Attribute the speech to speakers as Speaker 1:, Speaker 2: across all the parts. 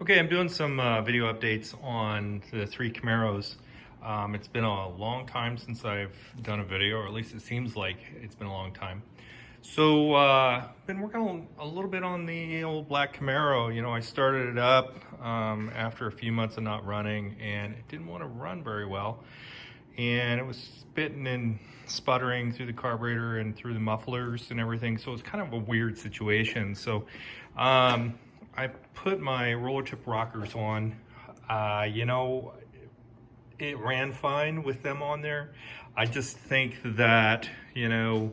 Speaker 1: Okay, I'm doing some video updates on the three Camaros. It's been a long time since I've done a video, or at least it seems like it's been a long time. So, been working on a little bit on the old black Camaro. You know, I started it up after a few months of not running, and it didn't want to run very well. And it was spitting and sputtering through the carburetor and through the mufflers and everything. So it was kind of a weird situation. So, I put my roller tip rockers on. You know, it ran fine with them on there. I just think that, you know,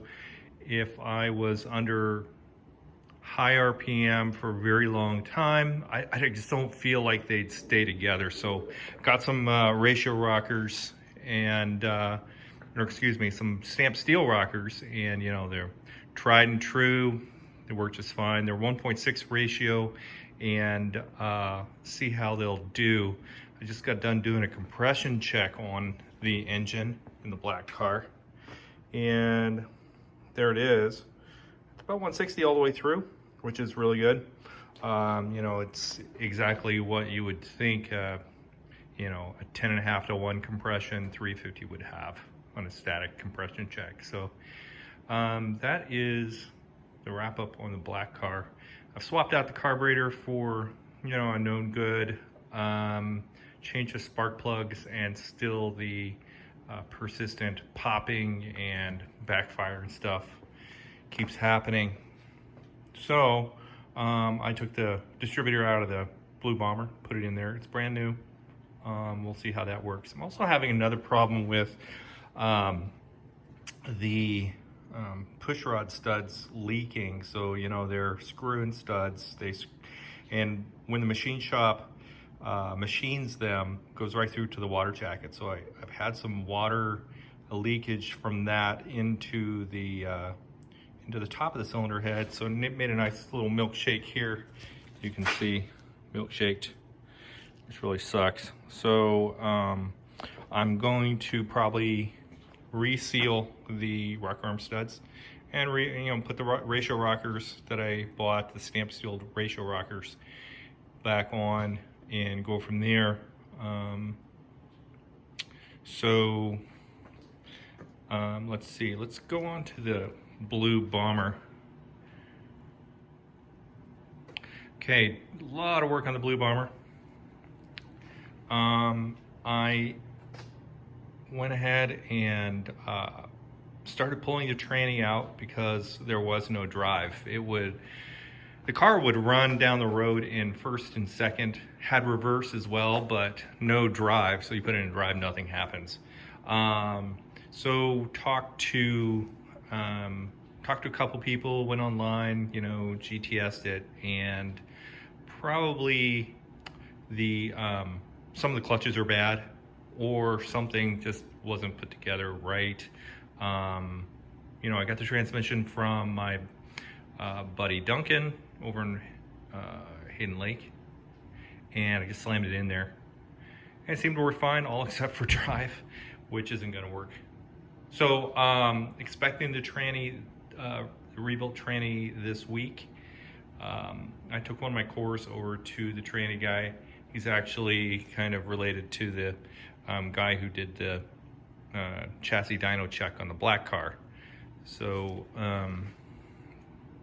Speaker 1: if I was under high RPM for a very long time, I just don't feel like they'd stay together. So got some ratio rockers and, or excuse me, some stamped steel rockers, and you know, they're tried and true. They work just fine. They're 1.6 ratio, and see how they'll do. I just got done doing a compression check on the engine in the black car, and there it is. It's about 160 all the way through, which is really good. You know, it's exactly what you would think, you know, a 10.5 to 1 compression 350 would have on a static compression check. So that is the wrap up on the black car. I've swapped out the carburetor for, you know, a known good, changed the spark plugs, and still the persistent popping and backfire and stuff keeps happening. So I took the distributor out of the Blue Bomber, put it in there. It's brand new. We'll see how that works. I'm also having another problem with the push rod studs leaking. So, you know, they're screw-in studs. And when the machine shop machines them, goes right through to the water jacket. So I've had some water leakage from that into the top of the cylinder head. So it made a nice little milkshake here. You can see milkshaked, which really sucks. So I'm going to probably reseal the rocker arm studs and put the ratio rockers that I bought, the stamped steel ratio rockers, back on and go from there. Let's see, let's go on to the Blue Bomber. Okay, a lot of work on the Blue Bomber. I went ahead and started pulling the tranny out because there was no drive. The car would run down the road in first and second, had reverse as well, but no drive. So you put it in drive, nothing happens. So talked to a couple people, went online, you know, GTS'd it, and probably some of the clutches are bad, or something just wasn't put together right. You know, I got the transmission from my buddy Duncan over in Hayden Lake, and I just slammed it in there. And it seemed to work fine, all except for drive, which isn't gonna work. So expecting the tranny, the rebuilt tranny this week. I took one of my cores over to the tranny guy. He's actually kind of related to the guy who did the chassis dyno check on the black car. So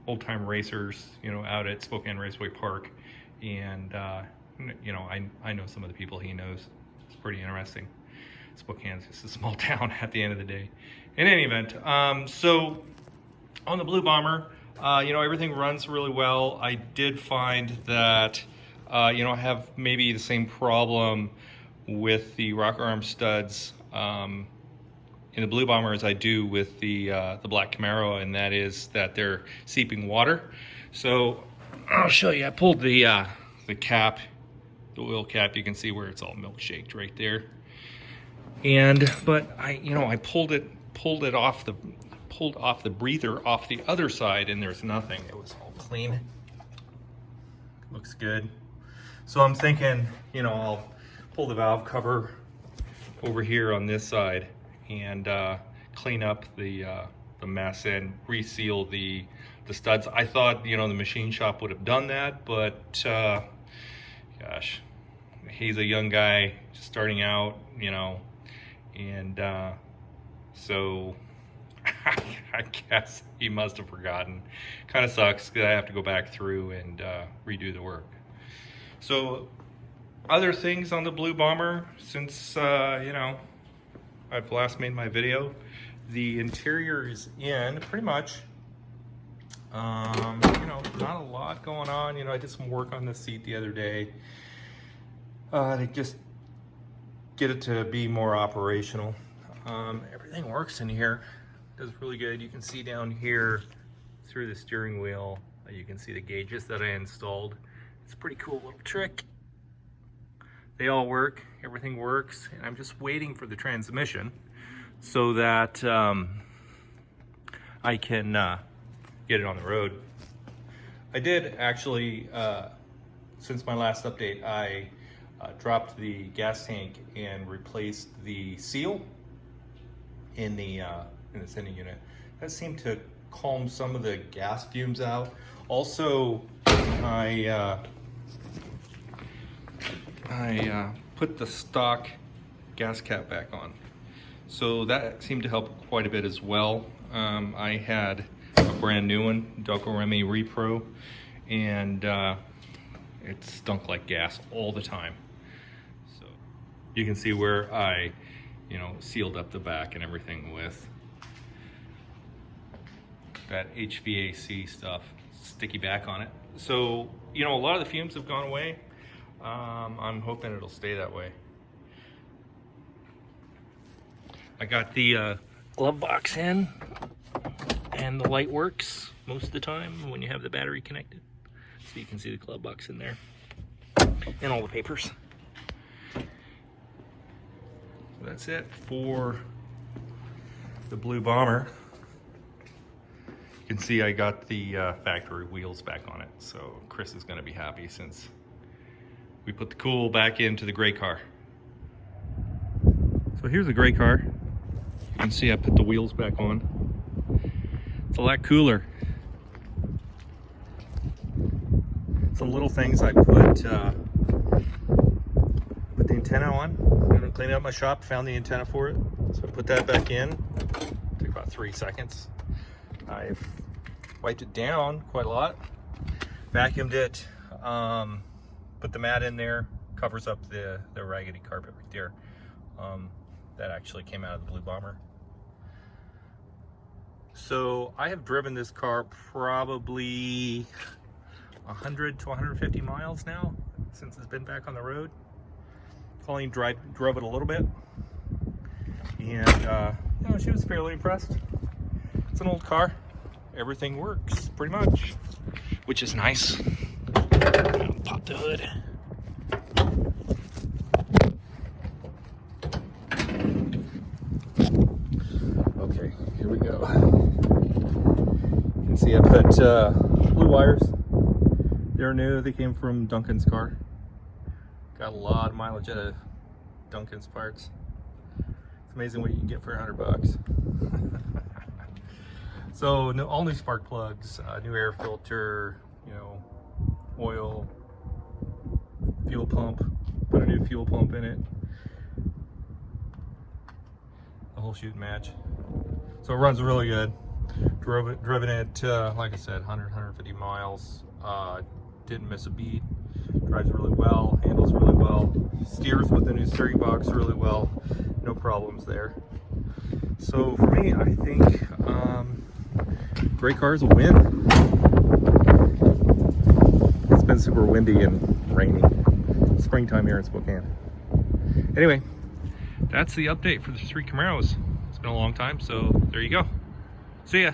Speaker 1: old-time racers, you know, out at Spokane Raceway Park, and you know, I know some of the people he knows. It's pretty interesting. Spokane's just a small town at the end of the day. In any event, so on the Blue Bomber, you know, everything runs really well. I did find that you know, I have maybe the same problem with the rocker arm studs in the Blue Bomber as I do with the black Camaro, and that is that they're seeping water. So I'll show you. I pulled the cap, the oil cap. You can see where it's all milkshaked right there. But I pulled off the breather off the other side, and there's nothing. It was all clean. Looks good. So I'm thinking, you know, I'll pull the valve cover over here on this side and clean up the mess and reseal the studs. I thought, you know, the machine shop would have done that, but gosh, he's a young guy just starting out, you know, and so I guess he must have forgotten. Kind of sucks because I have to go back through and redo the work. So other things on the Blue Bomber since, you know, I've last made my video. The interior is in pretty much. You know, not a lot going on. You know, I did some work on the seat the other day to just get it to be more operational. Everything works in here. Does really good. You can see down here through the steering wheel, you can see the gauges that I installed. It's a pretty cool little trick. They all work, everything works, and I'm just waiting for the transmission so that I can get it on the road. I did actually, since my last update, I dropped the gas tank and replaced the seal in the sending unit. That seemed to calm some of the gas fumes out. Also, I put the stock gas cap back on, so that seemed to help quite a bit as well. I had a brand new one, Delco Remy Repro, and it stunk like gas all the time. So you can see where I, you know, sealed up the back and everything with that HVAC stuff, sticky back on it. So, you know, a lot of the fumes have gone away. I'm hoping it'll stay that way. I got the glove box in, and the light works most of the time when you have the battery connected. So you can see the glove box in there, and all the papers. So that's it for the Blue Bomber. You can see I got the factory wheels back on it, so Chris is going to be happy since we put the cool back into the gray car. So here's the gray car. You can see I put the wheels back on. It's a lot cooler. Some little things I put the antenna on. I'm going to clean up my shop, found the antenna for it. So I put that back in. Took about 3 seconds. I've wiped it down quite a lot, vacuumed it, put the mat in there, covers up the raggedy carpet right there. That actually came out of the Blue Bomber. So I have driven this car probably 100 to 150 miles now since it's been back on the road. Colleen drove it a little bit, and you know, she was fairly impressed. It's an old car. Everything works pretty much, which is nice. Pop the hood. Okay, here we go. You can see I put blue wires. They're new. They came from Duncan's car. Got a lot of mileage out of Duncan's parts. It's amazing what you can get for $100. So all new spark plugs, new air filter, you know, oil, fuel pump. Put a new fuel pump in it. The whole shooting match. So it runs really good. Driven it, like I said, 150 miles. Didn't miss a beat. Drives really well, handles really well, steers with the new steering box really well. No problems there. So for me, I think gray cars will win. It's been super windy and rainy. Springtime here in Spokane. Anyway, that's the update for the 3 Camaros. It's been a long time, so there you go. See ya.